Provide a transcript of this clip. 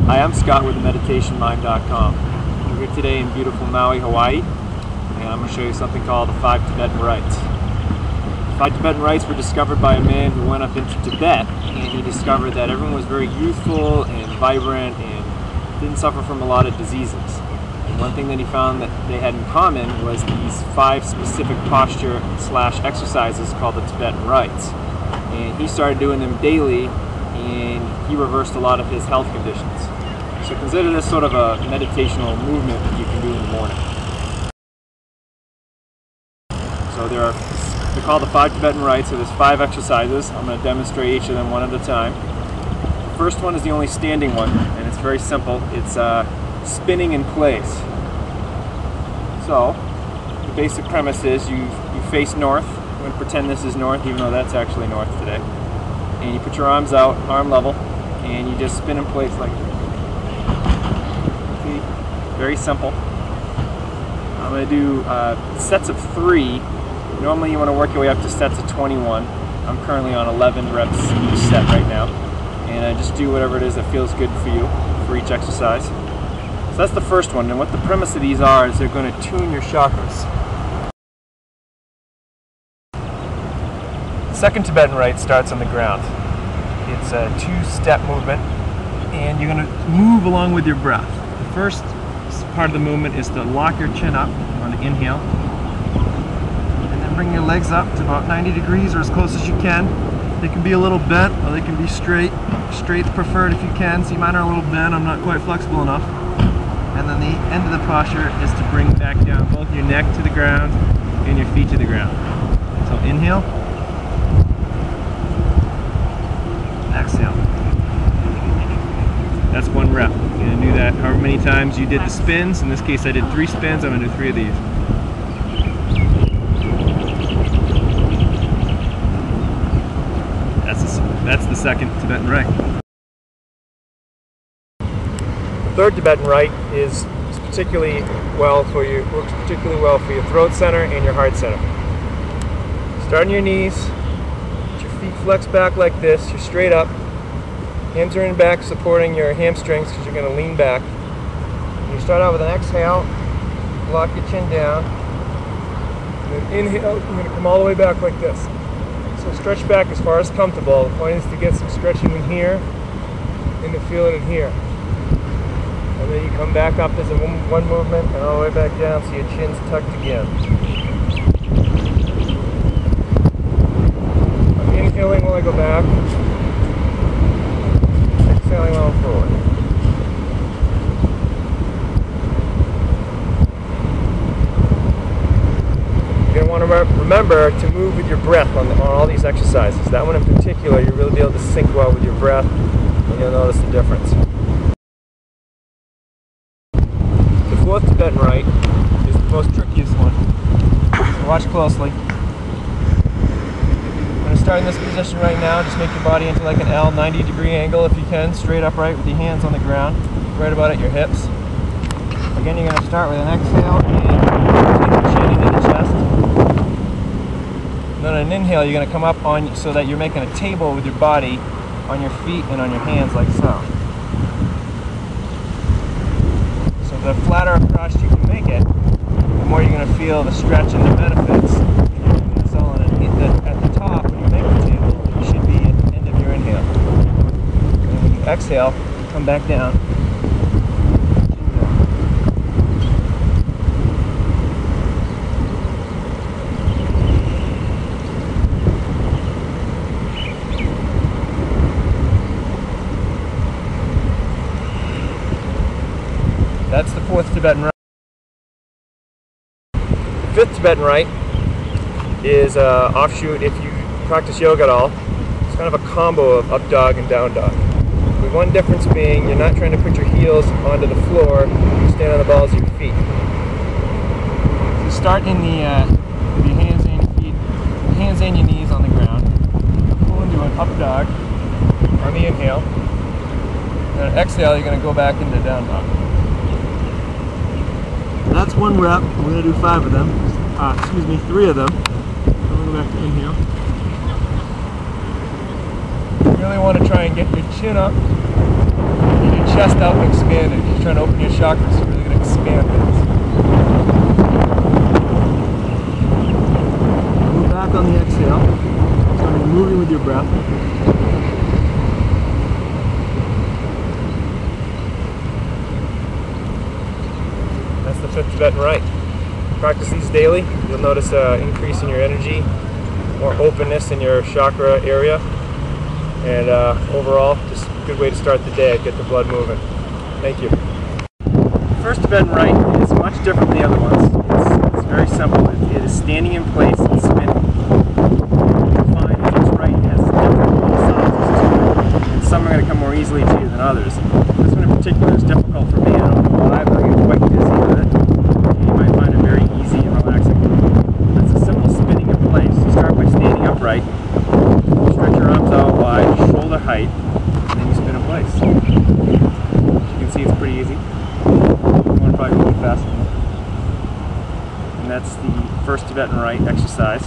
Hi, I'm Scott with themeditationmind.com. We're here today in beautiful Maui, Hawaii, and I'm going to show you something called the 5 Tibetan Rites. The 5 Tibetan Rites were discovered by a man who went up into Tibet, and he discovered that everyone was very youthful and vibrant and didn't suffer from a lot of diseases. And one thing that he found that they had in common was these 5 specific posture/exercises called the Tibetan Rites. And he started doing them daily, and he reversed a lot of his health conditions. So consider this sort of a meditational movement that you can do in the morning. So they're called the 5 Tibetan Rites, so there's 5 exercises. I'm going to demonstrate each of them one at a time. The first one is the only standing one, and it's very simple. It's spinning in place. So the basic premise is you face north. I'm going to pretend this is north, even though that's actually north today. And you put your arms out, arm level, and you just spin in place like this. See? Very simple. I'm going to do sets of 3. Normally you want to work your way up to sets of 21. I'm currently on 11 reps each set right now. And just do whatever it is that feels good for you for each exercise. So that's the first one. And what the premise of these are is they're going to tune your chakras. The second Tibetan Rite starts on the ground. It's a 2-step movement, and you're going to move along with your breath. The first part of the movement is to lock your chin up on the inhale, and then bring your legs up to about 90 degrees or as close as you can. They can be a little bent, or they can be straight. Straight's preferred if you can. See, mine are a little bent. I'm not quite flexible enough. And then the end of the posture is to bring back down both your neck to the ground and your feet to the ground. So inhale. Exhale. That's 1 rep. You're going to do that however many times you did the spins. In this case I did 3 spins. I'm going to do 3 of these. That's the second Tibetan Rite. The third Tibetan Rite is particularly well for you, works particularly well for your throat center and your heart center. Start on your knees. Feet flex back like this, you're straight up. Hands are in back supporting your hamstrings because you're going to lean back. You start out with an exhale, lock your chin down. And then inhale, you're going to come all the way back like this. So stretch back as far as comfortable. The point is to get some stretching in here and to feel it in here. And then you come back up as one movement and all the way back down so your chin's tucked again. Inhaling while I go back, exhaling while I'm forward. You're going to want to remember to move with your breath on all these exercises. That one in particular, you'll really be able to sync well with your breath, and you'll notice the difference. The fourth Tibetan Rite is the most trickiest one. So watch closely. Start in this position right now. Just make your body into like an L, 90-degree angle if you can, straight upright with your hands on the ground, right about at your hips. Again, you're going to start with an exhale and take the chin into the chest. And then on an inhale, you're going to come up on so that you're making a table with your body on your feet and on your hands like so. So the flatter across you can make it, the more you're going to feel the stretch and the benefits. At the top, when you make the table, you should be at the end of your inhale. And when you exhale, come back down. That's the fourth Tibetan Rite. The fifth Tibetan Rite is an offshoot if you practice yoga at all. It's kind of a combo of up dog and down dog. With one difference being you're not trying to put your heels onto the floor, you stand on the balls of your feet. So start in with your hands and your feet, hands and your knees on the ground. Pull into an up dog on the inhale. And on exhale, you're going to go back into down dog. That's 1 rep. We're going to do 5 of them. 3 of them. Back to inhale. You really want to try and get your chin up, get your chest out and expand it. You're trying to open your chakras, so you're really going to expand things. Move back on the exhale. So you're moving with your breath. That's the 5th Tibetan Rite. Practice these daily. You'll notice an increase in your energy, more openness in your chakra area, and overall, just a good way to start the day, get the blood moving. Thank you. The first Tibetan Rite is much different than the other ones. It's very simple. It is standing in place and spinning. You'll find that each rite has different sizes to it, and some are going to come more easily to you than others. This one in particular is difficult for me. I don't know why, but I get quite busy with it. You might find it very easy and relaxing. It's a simple spinning in place. You start by standing upright, stretch your arms out wide, shoulder height, and then you spin in place. As you can see, it's pretty easy. You want to probably go a little faster. And that's the first Tibetan Rite exercise.